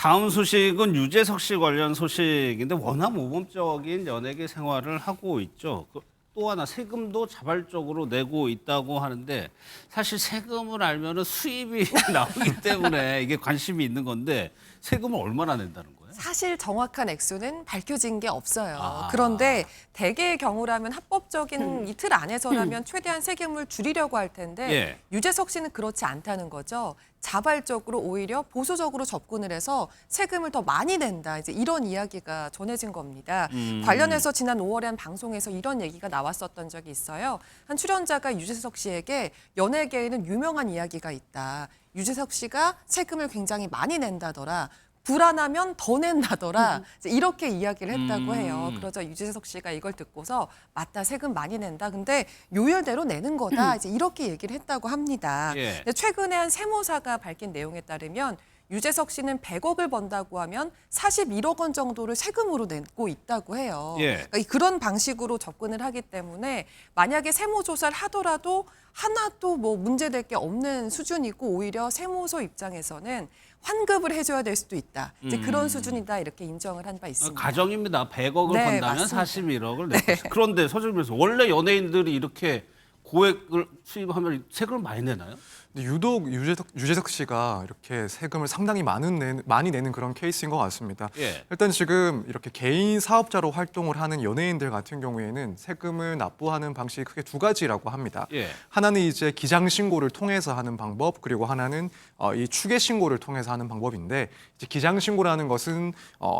다음 소식은 유재석 씨 관련 소식인데 워낙 모범적인 연예계 생활을 하고 있죠. 또 하나 세금도 자발적으로 내고 있다고 하는데 사실 세금을 알면은 수입이 나오기 때문에 이게 관심이 있는 건데 세금을 얼마나 낸다는 거예요? 사실 정확한 액수는 밝혀진 게 없어요. 아. 그런데 대개의 경우라면 합법적인 이 틀 안에서라면 최대한 세금을 줄이려고 할 텐데 예. 유재석 씨는 그렇지 않다는 거죠. 자발적으로 오히려 보수적으로 접근을 해서 세금을 더 많이 낸다. 이제 이런 이야기가 전해진 겁니다. 관련해서 지난 5월에 한 방송에서 이런 얘기가 나왔었던 적이 있어요. 한 출연자가 유재석 씨에게 연예계에는 유명한 이야기가 있다. 유재석 씨가 세금을 굉장히 많이 낸다더라. 불안하면 더 낸다더라. 이제 이렇게 이야기를 했다고 해요. 그러자 유재석 씨가 이걸 듣고서 맞다, 세금 많이 낸다. 근데 요율대로 내는 거다. 이제 이렇게 얘기를 했다고 합니다. 예. 근데 최근에 한 세무사가 밝힌 내용에 따르면 유재석 씨는 100억을 번다고 하면 41억 원 정도를 세금으로 내고 있다고 해요. 예. 그러니까 그런 방식으로 접근을 하기 때문에 만약에 세무조사를 하더라도 하나도 뭐 문제될 게 없는 수준이고 오히려 세무서 입장에서는 환급을 해줘야 될 수도 있다. 이제 그런 수준이다 이렇게 인정을 한 바 있습니다. 가정입니다. 100억을 네, 번다면 맞습니다. 41억을 내고 있어요. 그런데 서정민 교수 원래 연예인들이 이렇게 고액을 수입하면 세금을 많이 내나요? 근데 유독 유재석 씨가 이렇게 세금을 상당히 많이 내는 그런 케이스인 것 같습니다. 예. 일단 지금 이렇게 개인 사업자로 활동을 하는 연예인들 같은 경우에는 세금을 납부하는 방식이 크게 두 가지라고 합니다. 예. 하나는 이제 기장 신고를 통해서 하는 방법, 그리고 하나는 이 추계 신고를 통해서 하는 방법인데, 이제 기장 신고라는 것은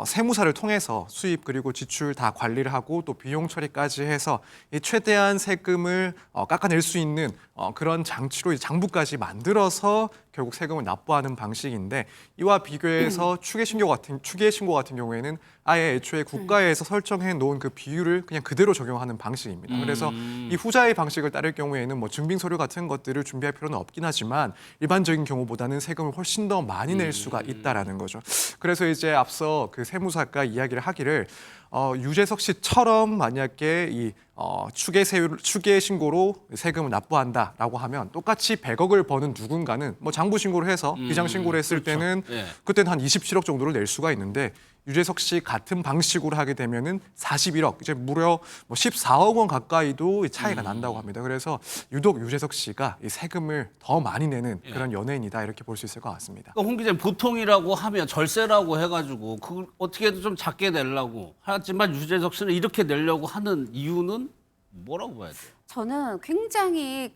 세무사를 통해서 수입 그리고 지출 다 관리를 하고 또 비용 처리까지 해서 이 최대한 세금을 깎아낼 수 있는 그런 장치로 이 장부까지 만들어서 결국 세금을 납부하는 방식인데, 이와 비교해서 추계 신고 같은 경우에는 아예 애초에 국가에서 설정해 놓은 그 비율을 그냥 그대로 적용하는 방식입니다. 그래서 이 후자의 방식을 따를 경우에는 뭐 증빙 서류 같은 것들을 준비할 필요는 없긴 하지만 일반적인 경우보다는 세금을 훨씬 더 많이 낼 수가 있다라는 거죠. 그래서 이제 앞서 그 세무사가 이야기를 하기를 유재석 씨처럼 만약에 이 추계 신고로 세금을 납부한다라고 하면 똑같이 100억을 버는 누군가는 뭐 장부 신고를 해서 비장 신고를 했을 그렇죠. 때는 예. 그때는 한 27억 정도를 낼 수가 있는데, 유재석 씨 같은 방식으로 하게 되면은 41억, 이제 무려 뭐 14억 원 가까이도 차이가 난다고 합니다. 그래서 유독 유재석 씨가 이 세금을 더 많이 내는 그런 연예인이다 이렇게 볼 수 있을 것 같습니다. 그러니까 홍 기자님 보통이라고 하면 절세라고 해가지고 그걸 어떻게든 좀 작게 내려고 하지만 유재석 씨는 이렇게 내려고 하는 이유는 뭐라고 봐야 돼요? 저는 굉장히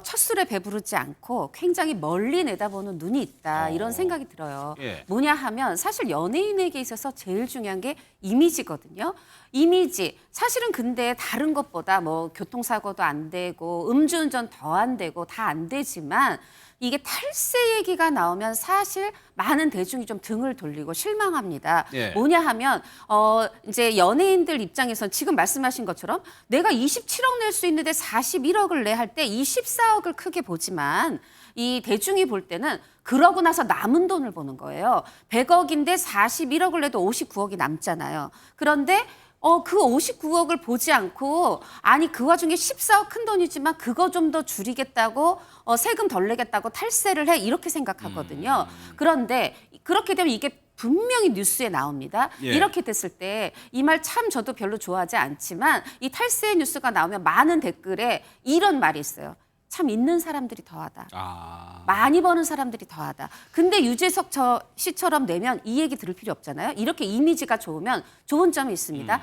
첫 술에 배부르지 않고 굉장히 멀리 내다보는 눈이 있다 이런 생각이 들어요. 예. 뭐냐 하면 사실 연예인에게 있어서 제일 중요한 게 이미지거든요. 이미지. 사실은 근데 다른 것보다 뭐 교통사고도 안 되고 음주운전 더 안 되고 다 안 되지만 이게 탈세 얘기가 나오면 사실 많은 대중이 좀 등을 돌리고 실망합니다. 예. 뭐냐 하면 이제 연예인들 입장에선 지금 말씀하신 것처럼 내가 27억 낼 수 있는데 41억을 내 할 때 24억을 크게 보지만 이 대중이 볼 때는 그러고 나서 남은 돈을 보는 거예요. 100억인데 41억을 내도 59억이 남잖아요. 그런데 그 59억을 보지 않고 아니 그 와중에 14억 큰 돈이지만 그거 좀 더 줄이겠다고 세금 덜 내겠다고 탈세를 해 이렇게 생각하거든요. 그런데 그렇게 되면 이게 분명히 뉴스에 나옵니다. 예. 이렇게 됐을 때 이 말 참 저도 별로 좋아하지 않지만 이 탈세 뉴스가 나오면 많은 댓글에 이런 말이 있어요. 참 있는 사람들이 더하다. 많이 버는 사람들이 더하다. 근데 유재석 씨처럼 내면 이 얘기 들을 필요 없잖아요. 이렇게 이미지가 좋으면 좋은 점이 있습니다.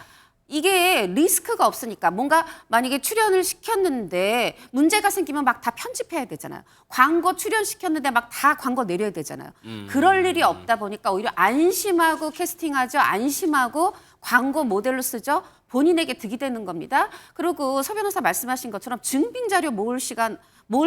이게 리스크가 없으니까 뭔가 만약에 출연을 시켰는데 문제가 생기면 막 다 편집해야 되잖아요. 광고 출연시켰는데 막 다 광고 내려야 되잖아요. 그럴 일이 없다 보니까 오히려 안심하고 캐스팅하죠. 안심하고 광고 모델로 쓰죠. 본인에게 득이 되는 겁니다. 그리고 서 변호사 말씀하신 것처럼 증빙 자료 모을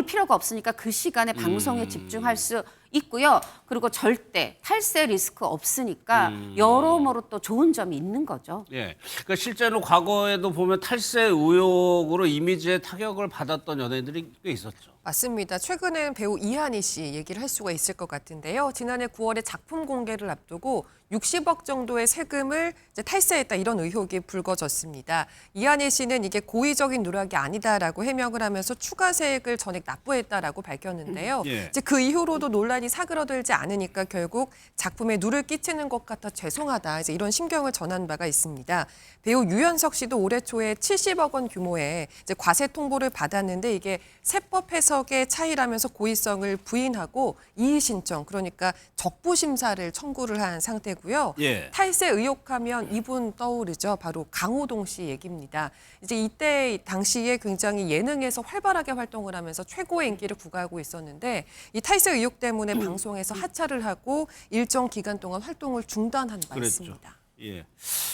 필요가 없으니까 그 시간에 방송에 집중할 수 있고요. 그리고 절대 탈세 리스크 없으니까 여러모로 또 좋은 점이 있는 거죠. 예. 그러니까 실제로 과거에도 보면 탈세 의혹으로 이미지에 타격을 받았던 연예인들이 꽤 있었죠. 맞습니다. 최근엔 배우 이한희 씨 얘기를 할 수가 있을 것 같은데요. 지난해 9월에 작품 공개를 앞두고 60억 정도의 세금을 이제 탈세했다 이런 의혹이 불거졌습니다. 이한희 씨는 이게 고의적인 누락이 아니다라고 해명을 하면서 추가 세액을 전액 납부했다라고 밝혔는데요. 예. 이제 그 이후로도 논란이 사그러들지 않으니까 결국 작품에 누를 끼치는 것 같아 죄송하다 이제 이런 심경을 전한 바가 있습니다. 배우 유연석 씨도 올해 초에 70억 원 규모의 이제 과세 통보를 받았는데 이게 세법 해석의 차이라면서 고의성을 부인하고 이의 신청 그러니까 적부 심사를 청구를 한 상태고요. 예. 탈세 의혹하면 이분 떠오르죠. 바로 강호동 씨 얘기입니다. 이제 이때 당시에 굉장히 예능에서 활발하게 활동을 하면서 최고의 인기를 구가하고 있었는데 이 탈세 의혹 때문에 방송에서 하차를 하고 일정 기간 동안 활동을 중단한 바 그랬죠. 있습니다. 예.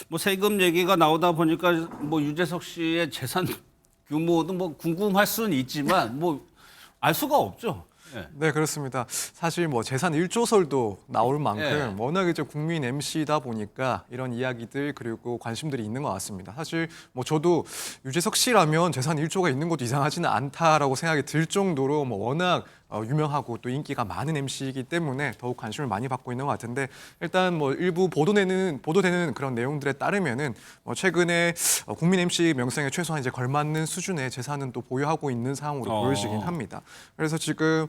뭐 세금 얘기가 나오다 보니까 뭐 유재석 씨의 재산 규모도 뭐 궁금할 수는 있지만 뭐 알 수가 없죠. 예. 네, 그렇습니다. 사실 뭐 재산 1조설도 나올 만큼 예. 워낙 이제 국민 MC다 보니까 이런 이야기들 그리고 관심들이 있는 것 같습니다. 사실 뭐 저도 유재석 씨라면 재산 1조가 있는 것도 이상하지는 않다라고 생각이 들 정도로 뭐 워낙 유명하고 또 인기가 많은 MC이기 때문에 더욱 관심을 많이 받고 있는 것 같은데 일단 뭐 일부 보도되는 그런 내용들에 따르면은 뭐 최근에 국민 MC 명성에 최소한 이제 걸맞는 수준의 재산은 또 보유하고 있는 상황으로 보여지긴 합니다. 그래서 지금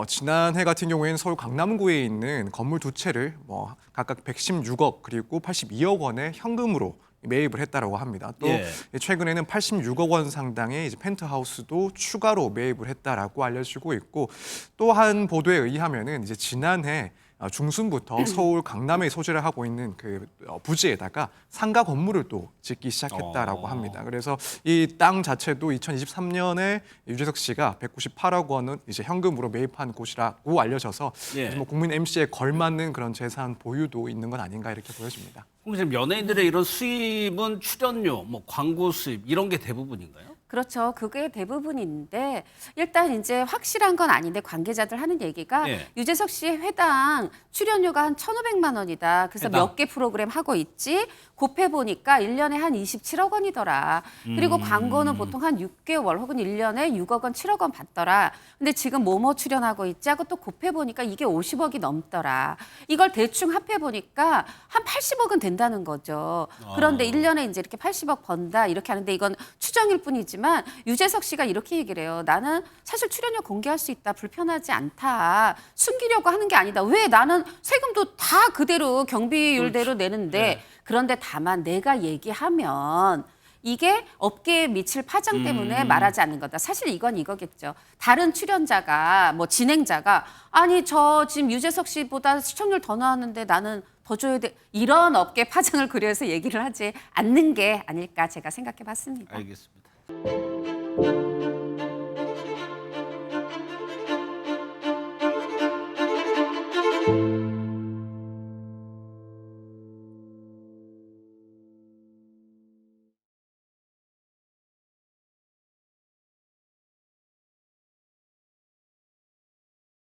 지난해 같은 경우에는 서울 강남구에 있는 건물 두 채를 뭐 각각 116억 그리고 82억 원의 현금으로 매입을 했다라고 합니다. 또 예. 최근에는 86억 원 상당의 이제 펜트하우스도 추가로 매입을 했다라고 알려지고 있고 또 한 보도에 의하면은 이제 지난해 중순부터 서울 강남에 소재를 하고 있는 그 부지에다가 상가 건물을 또 짓기 시작했다라고 합니다. 그래서 이 땅 자체도 2023년에 유재석 씨가 198억 원은 이제 현금으로 매입한 곳이라고 알려져서 예. 뭐 국민 MC에 걸맞는 그런 재산 보유도 있는 건 아닌가 이렇게 보여집니다. 그럼 지금 연예인들의 이런 수입은 출연료, 뭐 광고 수입 이런 게 대부분인가요? 그렇죠. 그게 대부분인데 일단 이제 확실한 건 아닌데 관계자들 하는 얘기가 예. 유재석 씨의 회당 출연료가 한 1,500만 원이다. 그래서 회당? 몇 개 프로그램 하고 있지? 곱해보니까 1년에 한 27억 원이더라. 그리고 광고는 보통 한 6개월 혹은 1년에 6억 원, 7억 원 받더라. 근데 지금 뭐뭐 출연하고 있지 하고 또 곱해보니까 이게 50억이 넘더라. 이걸 대충 합해보니까 한 80억은 된다는 거죠. 그런데 1년에 이제 이렇게 80억 번다 이렇게 하는데 이건 추정일 뿐이지만 유재석 씨가 이렇게 얘기를 해요. 나는 사실 출연료 공개할 수 있다. 불편하지 않다. 숨기려고 하는 게 아니다. 왜 나는 세금도 다 그대로 경비율대로 내는데 네. 그런데 다만 내가 얘기하면 이게 업계에 미칠 파장 때문에 말하지 않는 거다. 사실 이건 이거겠죠. 다른 출연자가 뭐 진행자가 아니 저 지금 유재석 씨보다 시청률 더 나왔는데 나는 더 줘야 돼. 이런 업계 파장을 그려서 얘기를 하지 않는 게 아닐까 제가 생각해 봤습니다. 알겠습니다.